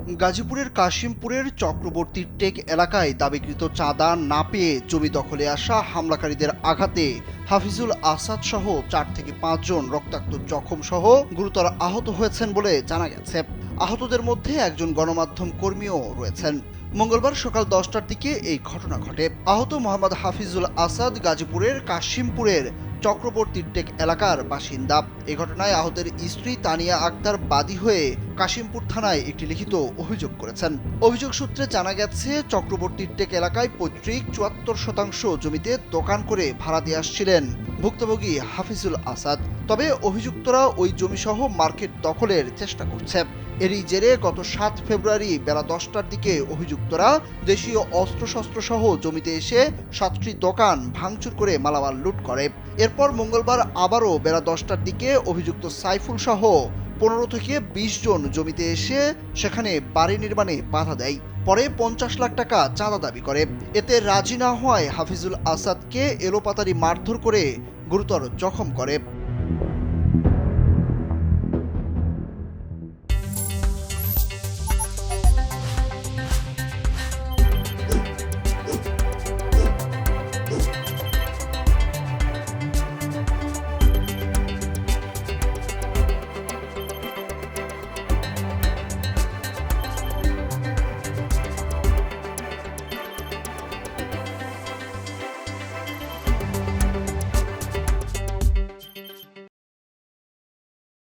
গাজীপুরের কাশিমপুরের চক্রবর্তী টেক এলাকায় দাবিকৃত চাঁদা না পেয়ে জমি দখলে আসা হামলাকারীদের আঘাতে হাফিজুল আসাদ সহ 4 থেকে 5 জন রক্তাক্ত জখম সহ গুরুতর আহত হয়েছেন বলে জানা গেছে। আহতদের মধ্যে একজন গণমাধ্যম কর্মীও রয়েছেন। মঙ্গলবার সকাল 10টার দিকে এই ঘটনা ঘটে। আহত মোহাম্মদ হাফিজুল আসাদ গাজীপুরের কাশিমপুরের চক্রবর্তী টেক এলাকার বাসিন্দা। এ ঘটনায় আহতের স্ত্রী তানিয়া আক্তার বাদী হয়ে কাশিমপুর থানায় একটি লিখিত অভিযোগ করেছেন। অভিযোগ সূত্রে জানা গেছে, চক্রবর্তী টেক এলাকায় পৈতৃক 74% জমিতে দোকান করে ভাড়া দিয়ে আসছিলেন ভুক্তভোগী হাফিজুল আসাদ। তবে অভিযুক্তরা ওই জমিসহ মার্কেট দখলের চেষ্টা করছে। এরই জেরে গত 7 ফেব্রুয়ারি বেলা 10টার দিকে অভিযুক্তরা দেশীয় অস্ত্রশস্ত্র সহ জমিতে এসে 7টি দোকান ভাঙচুর করে মালামাল লুট করে। এরপর মঙ্গলবার আবারও বেলা 10টার দিকে অভিযুক্ত সাইফুল সহ 15 থেকে 20 জন জমিতে এসে সেখানে বাড়ি নির্মাণে বাধা দেয়। পরে 50 লাখ টাকা চাঁদা দাবি করে। এতে রাজি না হওয়ায় হাফিজুল আসাদকে এলোপাতাড়ি মারধর করে গুরুতর জখম করে।